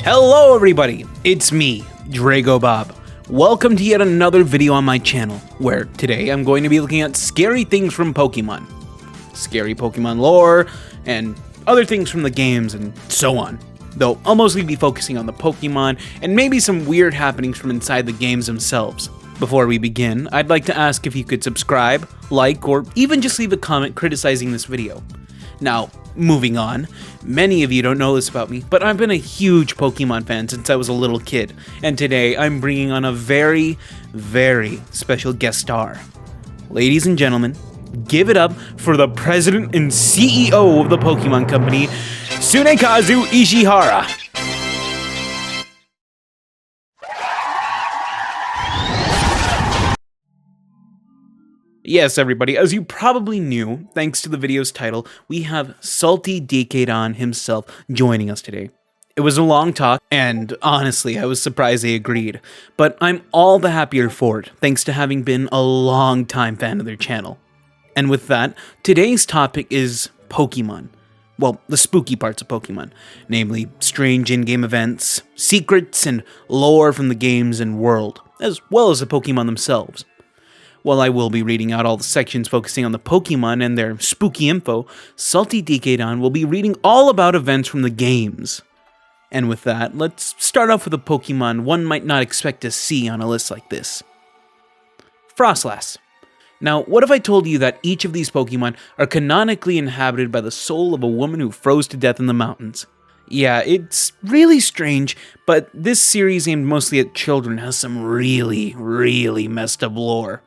Hello everybody, it's me, Dregobob. Welcome to yet another video on my channel, where today I'm going to be looking at scary things from Pokemon. Scary Pokemon lore, and other things from the games, and so on. Though I'll mostly be focusing on the Pokemon, and maybe some weird happenings from inside the games themselves. Before we begin, I'd like to ask if you could subscribe, like, or even just leave a comment criticizing this video. Now, moving on, many of you don't know this about me, but I've been a huge Pokemon fan since I was a little kid, and today I'm bringing on a very, very special guest star. Ladies and gentlemen, give it up for the president and CEO of the Pokemon Company, Tsunekazu Ishihara. Yes, everybody, as you probably knew, thanks to the video's title, we have Saltydkdan himself joining us today. It was a long talk, and honestly, I was surprised they agreed, but I'm all the happier for it, thanks to having been a long-time fan of their channel. And with that, today's topic is Pokemon. Well, the spooky parts of Pokemon, namely strange in-game events, secrets, and lore from the games and world, as well as the Pokemon themselves. While I will be reading out all the sections focusing on the Pokemon and their spooky info, Saltydkdan will be reading all about events from the games. And with that, let's start off with a Pokemon one might not expect to see on a list like this. Froslass. Now, what if I told you that each of these Pokemon are canonically inhabited by the soul of a woman who froze to death in the mountains? Yeah, it's really strange, but this series aimed mostly at children has some really messed up lore.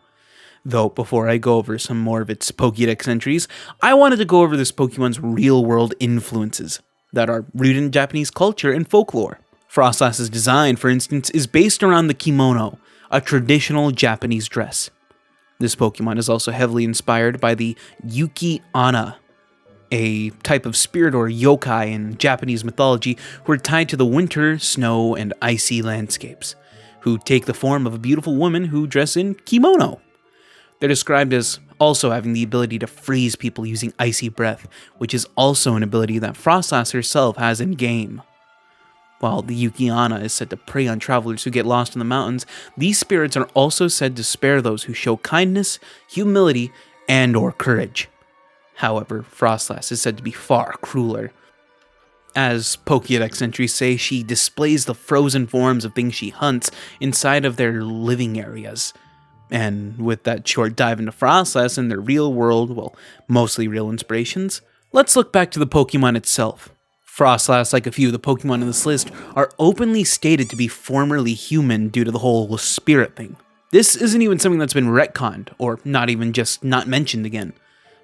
Though, before I go over some more of its Pokédex entries, I wanted to go over this Pokemon's real-world influences that are rooted in Japanese culture and folklore. Froslass's design, for instance, is based around the kimono, a traditional Japanese dress. This Pokemon is also heavily inspired by the Yuki-onna, a type of spirit or yokai in Japanese mythology who are tied to the winter, snow, and icy landscapes, who take the form of a beautiful woman who dress in kimono. They're described as also having the ability to freeze people using icy breath, which is also an ability that Froslass herself has in-game. While the Yuki-onna is said to prey on travelers who get lost in the mountains, these spirits are also said to spare those who show kindness, humility, and/or courage. However, Froslass is said to be far crueler. As Pokédex entries say, she displays the frozen forms of things she hunts inside of their living areas. And with that short dive into Froslass and their real world, well, mostly real inspirations, let's look back to the Pokemon itself. Froslass, like a few of the Pokemon in this list, are openly stated to be formerly human due to the whole spirit thing. This isn't even something that's been retconned, or not even just not mentioned again.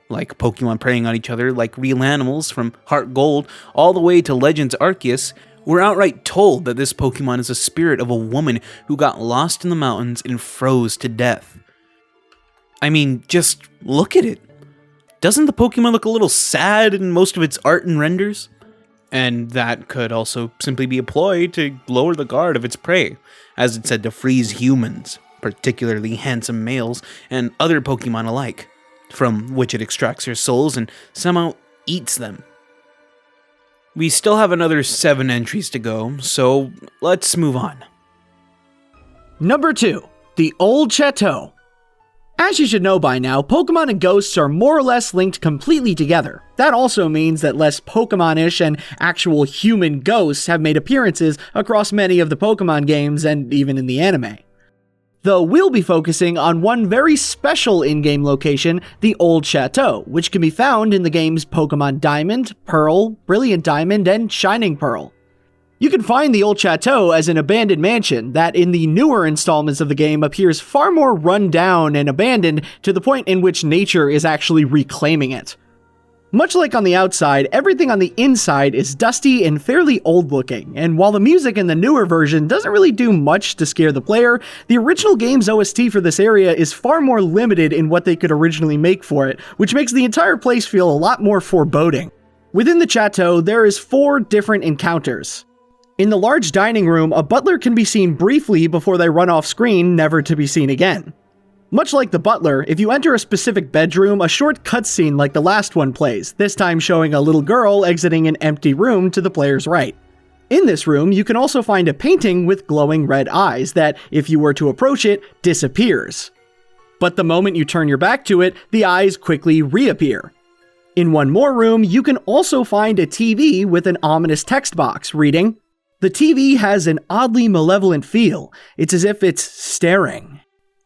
Like Pokemon preying on each other like real animals from Heart Gold all the way to Legends Arceus, we're outright told that this Pokemon is a spirit of a woman who got lost in the mountains and froze to death. I mean, just look at it. Doesn't the Pokemon look a little sad in most of its art and renders? And that could also simply be a ploy to lower the guard of its prey, as it's said to freeze humans, particularly handsome males, and other Pokemon alike, from which it extracts their souls and somehow eats them. We still have another 7 entries to go, so let's move on. Number 2. The Old Chateau. As you should know by now, Pokemon and ghosts are more or less linked completely together. That also means that less Pokemon-ish and actual human ghosts have made appearances across many of the Pokemon games and even in the anime. Though we'll be focusing on one very special in-game location, the Old Chateau, which can be found in the games Pokemon Diamond, Pearl, Brilliant Diamond, and Shining Pearl. You can find the Old Chateau as an abandoned mansion that in the newer installments of the game appears far more run down and abandoned to the point in which nature is actually reclaiming it. Much like on the outside, everything on the inside is dusty and fairly old-looking, and while the music in the newer version doesn't really do much to scare the player, the original game's OST for this area is far more limited in what they could originally make for it, which makes the entire place feel a lot more foreboding. Within the chateau, there is 4 different encounters. In the large dining room, a butler can be seen briefly before they run off screen, never to be seen again. Much like the butler, if you enter a specific bedroom, a short cutscene like the last one plays, this time showing a little girl exiting an empty room to the player's right. In this room, you can also find a painting with glowing red eyes that, if you were to approach it, disappears. But the moment you turn your back to it, the eyes quickly reappear. In one more room, you can also find a TV with an ominous text box reading, "The TV has an oddly malevolent feel. It's as if it's staring."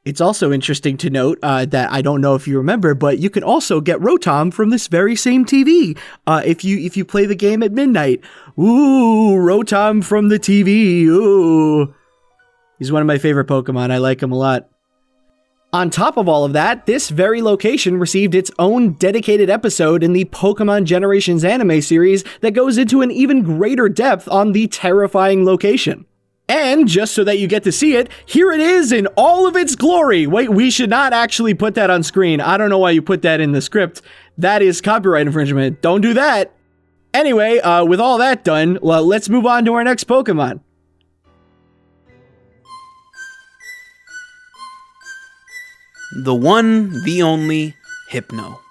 It's also interesting to note that I don't know if you remember, but you can also get Rotom from this very same TV if you play the game at midnight. Ooh, Rotom from the TV. Ooh. He's one of my favorite Pokemon. I like him a lot. On top of all of that, this very location received its own dedicated episode in the Pokemon Generations anime series that goes into an even greater depth on the terrifying location. And just so that you get to see it, here it is in all of its glory. Wait, we should not actually put that on screen. I don't know why you put that in the script. That is copyright infringement. Don't do that. Anyway, with all that done, well, let's move on to our next Pokemon. The one, the only, Hypno.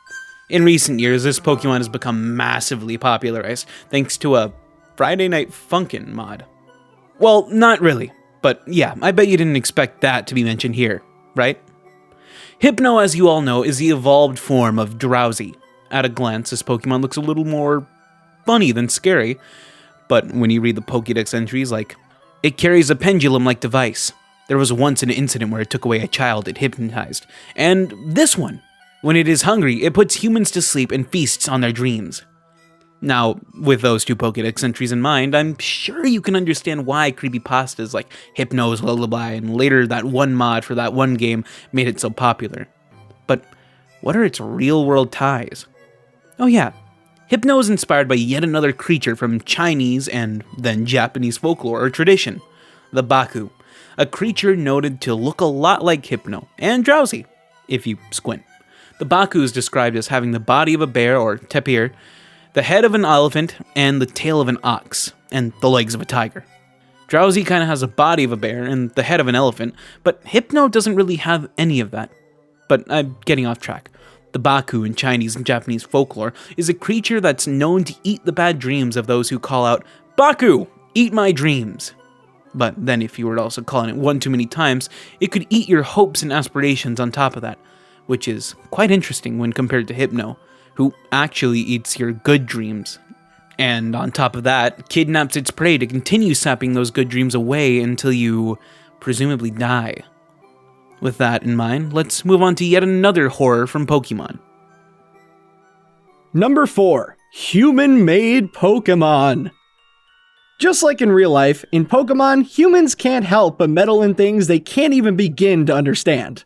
In recent years, this Pokemon has become massively popularized thanks to a Friday Night Funkin' mod. Well, not really, but yeah, I bet you didn't expect that to be mentioned here, right? Hypno, as you all know, is the evolved form of Drowsy. At a glance, this Pokemon looks a little more funny than scary, but when you read the Pokédex entries, like, it carries a pendulum-like device. There was once an incident where it took away a child it hypnotized. And this one, when it is hungry, it puts humans to sleep and feasts on their dreams. Now, with those two Pokédex entries in mind, I'm sure you can understand why creepypastas like Hypno's Lullaby and later that one mod for that one game made it so popular. But what are its real-world ties? Oh yeah, Hypno is inspired by yet another creature from Chinese and then Japanese folklore or tradition, the Baku. A creature noted to look a lot like Hypno, and drowsy, if you squint. The Baku is described as having the body of a bear or tapir, the head of an elephant, and the tail of an ox, and the legs of a tiger. Drowsy kind of has a body of a bear and the head of an elephant, but Hypno doesn't really have any of that. But I'm getting off track. The Baku in Chinese and Japanese folklore is a creature that's known to eat the bad dreams of those who call out, "Baku, eat my dreams." But then if you were also calling it one too many times, it could eat your hopes and aspirations on top of that, which is quite interesting when compared to Hypno, who actually eats your good dreams. And on top of that, kidnaps its prey to continue sapping those good dreams away until you presumably die. With that in mind, let's move on to yet another horror from Pokemon. Number 4. Human-made Pokemon. Just like in real life, in Pokemon, humans can't help but meddle in things they can't even begin to understand.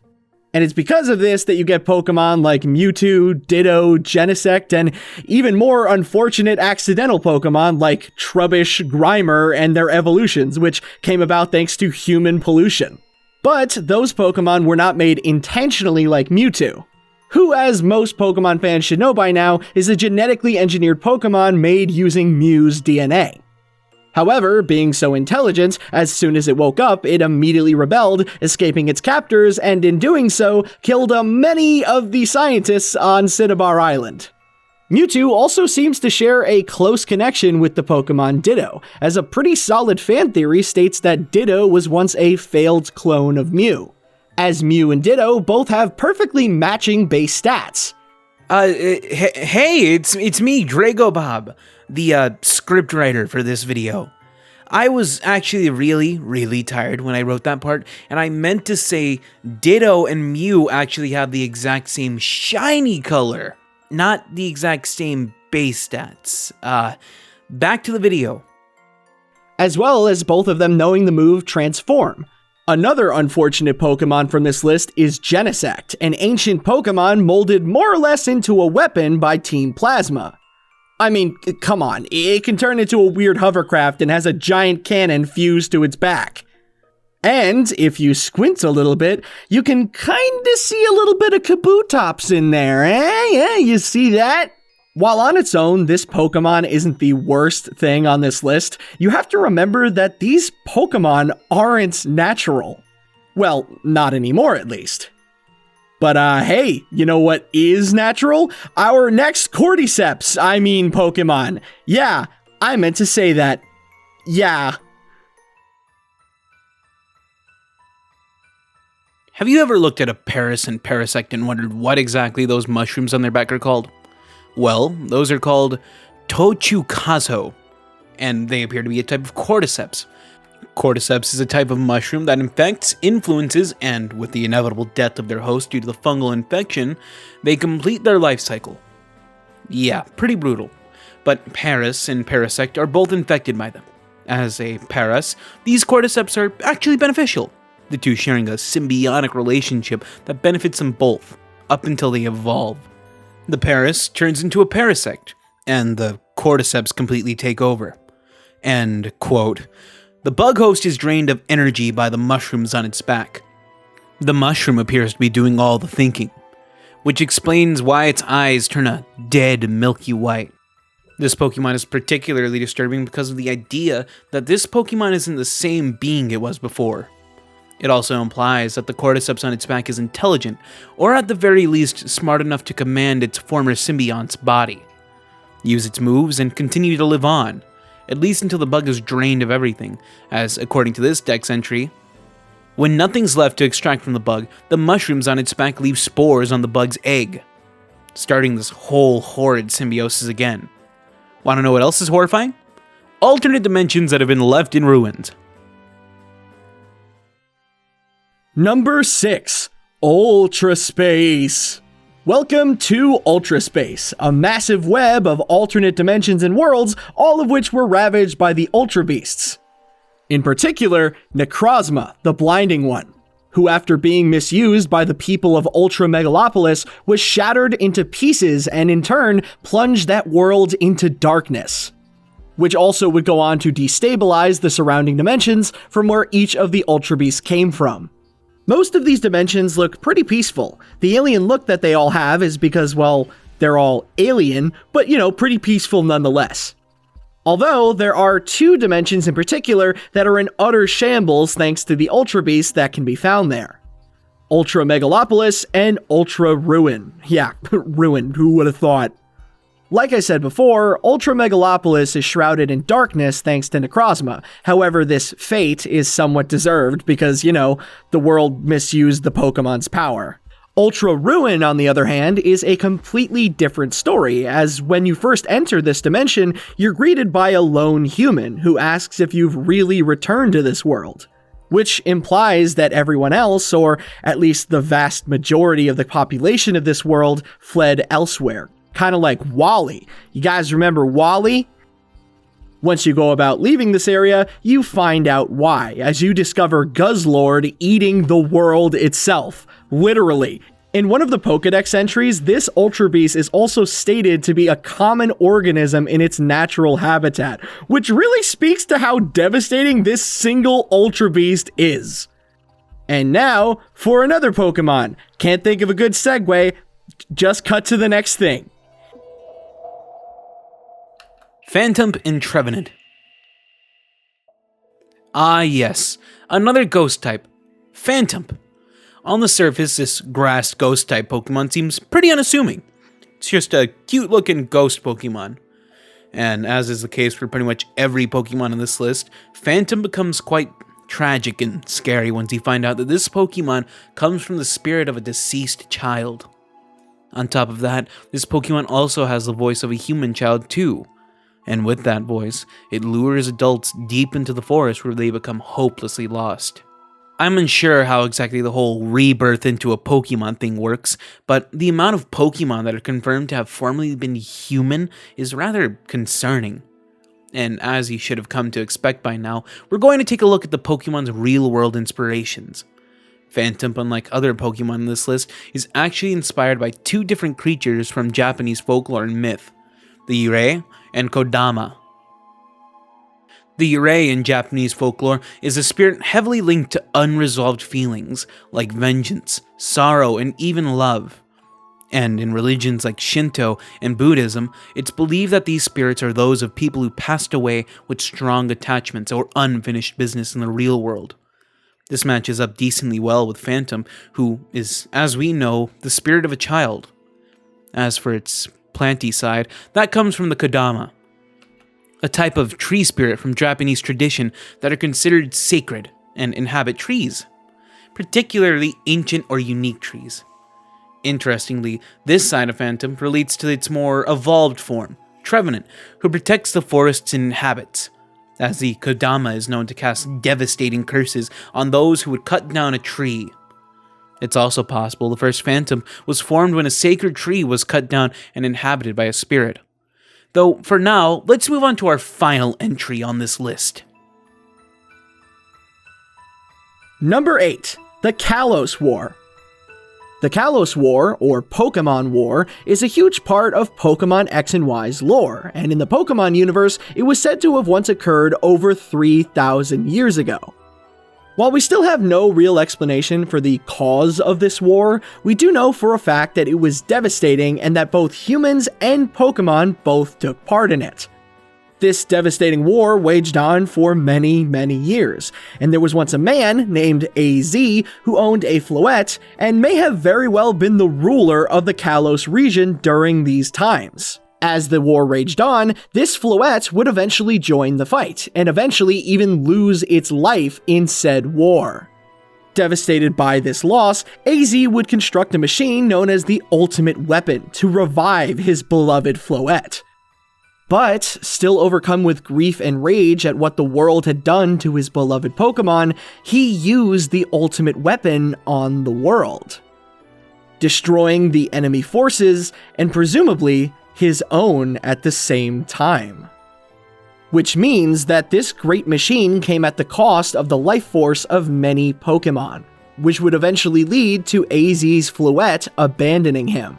And it's because of this that you get Pokemon like Mewtwo, Ditto, Genesect, and even more unfortunate accidental Pokemon like Trubbish, Grimer, and their evolutions, which came about thanks to human pollution. But those Pokemon were not made intentionally like Mewtwo, who, as most Pokemon fans should know by now, is a genetically engineered Pokemon made using Mew's DNA. However, being so intelligent, as soon as it woke up, it immediately rebelled, escaping its captors, and in doing so, killed many of the scientists on Cinnabar Island. Mewtwo also seems to share a close connection with the Pokemon Ditto, as a pretty solid fan theory states that Ditto was once a failed clone of Mew, as Mew and Ditto both have perfectly matching base stats. Hey, it's me, Dregobob, the scriptwriter for this video. I was actually really tired when I wrote that part, and I meant to say Ditto and Mew actually have the exact same shiny color, not the exact same base stats. Back to the video. As well as both of them knowing the move Transform. Another unfortunate Pokemon from this list is Genesect, an ancient Pokemon molded more or less into a weapon by Team Plasma. I mean, come on, it can turn into a weird hovercraft and has a giant cannon fused to its back. And if you squint a little bit, you can kinda see a little bit of Kabutops in there, eh? Yeah, you see that? While on its own, this Pokemon isn't the worst thing on this list, you have to remember that these Pokemon aren't natural. Well, not anymore at least. But hey, you know what is natural? Our next Cordyceps, Pokemon. Yeah, I meant to say that. Yeah. Have you ever looked at a Paras and Parasect and wondered what exactly those mushrooms on their back are called? Well, those are called tochukazo, and they appear to be a type of cordyceps. Cordyceps is a type of mushroom that infects, influences, and with the inevitable death of their host due to the fungal infection, they complete their life cycle. Yeah, pretty brutal. But Paras and Parasect are both infected by them. As a Paras, these cordyceps are actually beneficial, the two sharing a symbiotic relationship that benefits them both, up until they evolve. The Paras turns into a Parasect, and the cordyceps completely take over. And, quote, the bug host is drained of energy by the mushrooms on its back. The mushroom appears to be doing all the thinking, which explains why its eyes turn a dead milky white. This Pokemon is particularly disturbing because of the idea that this Pokemon isn't the same being it was before. It also implies that the cordyceps on its back is intelligent, or at the very least smart enough to command its former symbiont's body, use its moves, and continue to live on, at least until the bug is drained of everything, as according to this dex entry, when nothing's left to extract from the bug, the mushrooms on its back leave spores on the bug's egg, starting this whole horrid symbiosis again. Want to know what else is horrifying? Alternate dimensions that have been left in ruins. Number 6. Ultra Space. Welcome to Ultra Space, a massive web of alternate dimensions and worlds, all of which were ravaged by the Ultra Beasts. In particular, Necrozma, the Blinding One, who after being misused by the people of Ultra Megalopolis was shattered into pieces and in turn plunged that world into darkness, which also would go on to destabilize the surrounding dimensions from where each of the Ultra Beasts came from. Most of these dimensions look pretty peaceful. The alien look that they all have is because, well, they're all alien, but pretty peaceful nonetheless. Although, there are 2 dimensions in particular that are in utter shambles thanks to the Ultra Beasts that can be found there. Ultra Megalopolis and Ultra Ruin. Yeah, Ruin, who would have thought? Like I said before, Ultra Megalopolis is shrouded in darkness thanks to Necrozma. However, this fate is somewhat deserved because, the world misused the Pokemon's power. Ultra Ruin, on the other hand, is a completely different story, as when you first enter this dimension, you're greeted by a lone human who asks if you've really returned to this world, which implies that everyone else, or at least the vast majority of the population of this world, fled elsewhere. Kind of like Wally. You guys remember Wally? Once you go about leaving this area, you find out why, as you discover Guzzlord eating the world itself. Literally. In one of the Pokedex entries, this Ultra Beast is also stated to be a common organism in its natural habitat, which really speaks to how devastating this single Ultra Beast is. And now, for another Pokemon. Can't think of a good segue, just cut to the next thing. Phantump and Trevenant. Ah yes, another ghost type, Phantump. On the surface, this grass ghost type Pokemon seems pretty unassuming. It's just a cute looking ghost Pokemon. And as is the case for pretty much every Pokemon on this list, Phantump becomes quite tragic and scary once you find out that this Pokemon comes from the spirit of a deceased child. On top of that, this Pokemon also has the voice of a human child too. And with that voice, it lures adults deep into the forest where they become hopelessly lost. I'm unsure how exactly the whole rebirth into a Pokemon thing works, but the amount of Pokemon that are confirmed to have formerly been human is rather concerning. And as you should have come to expect by now, we're going to take a look at the Pokemon's real-world inspirations. Phantump, unlike other Pokemon on this list, is actually inspired by 2 different creatures from Japanese folklore and myth, the theyre and Kodama. The theyre in Japanese folklore is a spirit heavily linked to unresolved feelings like vengeance, sorrow, and even love. And in religions like Shinto and Buddhism, it's believed that these spirits are those of people who passed away with strong attachments or unfinished business in the real world. This matches up decently well with Phantump, who is, as we know, the spirit of a child. As for its planty side, that comes from the Kodama. a type of tree spirit from Japanese tradition that are considered sacred and inhabit trees, particularly ancient or unique trees. Interestingly, this side of Phantump relates to its more evolved form, Trevenant, who protects the forests it inhabits, as the Kodama is known to cast devastating curses on those who would cut down a tree. It's also possible the first Phantump was formed when a sacred tree was cut down and inhabited by a spirit. Though, for now, let's move on to our final entry on this list. Number 8. The Kalos War. The Kalos War, or Pokémon War, is a huge part of Pokémon X and Y's lore, and in the Pokémon universe, it was said to have once occurred over 3,000 years ago. While we still have no real explanation for the cause of this war, we do know for a fact that it was devastating and that both humans and Pokémon both took part in it. This devastating war waged on for many, many years, and there was once a man named AZ who owned a Floette and may have very well been the ruler of the Kalos region during these times. As the war raged on, this Floette would eventually join the fight, and eventually even lose its life in said war. Devastated by this loss, AZ would construct a machine known as the Ultimate Weapon to revive his beloved Floette. But, still overcome with grief and rage at what the world had done to his beloved Pokémon, he used the Ultimate Weapon on the world, destroying the enemy forces and presumably his own at the same time. Which means that this great machine came at the cost of the life force of many Pokémon, which would eventually lead to AZ's Floette abandoning him.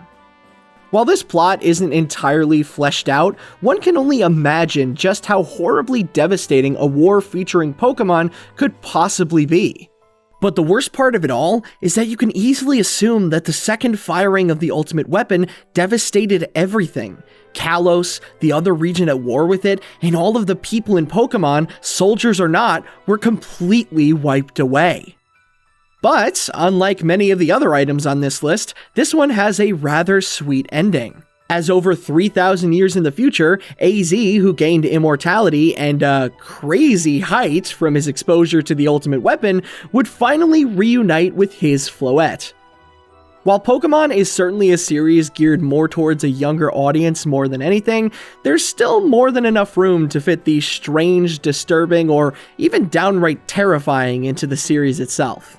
While this plot isn't entirely fleshed out, one can only imagine just how horribly devastating a war featuring Pokémon could possibly be. But the worst part of it all is that you can easily assume that the second firing of the Ultimate Weapon devastated everything. Kalos, the other region at war with it, and all of the people in Pokémon, soldiers or not, were completely wiped away. But, unlike many of the other items on this list, this one has a rather sweet ending. As over 3,000 years in the future, AZ, who gained immortality and a crazy height from his exposure to the Ultimate Weapon, would finally reunite with his Floette. While Pokémon is certainly a series geared more towards a younger audience more than anything, there's still more than enough room to fit the strange, disturbing, or even downright terrifying into the series itself.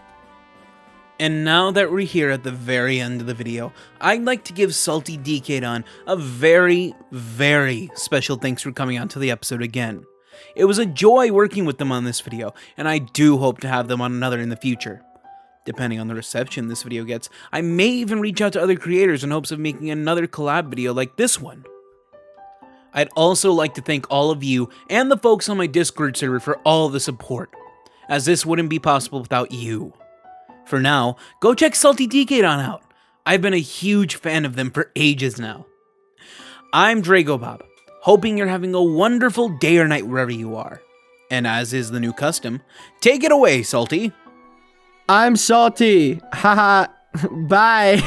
And now that we're here at the very end of the video, I'd like to give Saltydkdan a very, very special thanks for coming onto the episode again. It was a joy working with them on this video, and I do hope to have them on another in the future. Depending on the reception this video gets, I may even reach out to other creators in hopes of making another collab video like this one. I'd also like to thank all of you and the folks on my Discord server for all the support, as this wouldn't be possible without you. For now, go check Saltydkdan out. I've been a huge fan of them for ages now. I'm Dregobob, hoping you're having a wonderful day or night wherever you are. And as is the new custom, take it away, Salty. I'm Salty. Haha. Bye.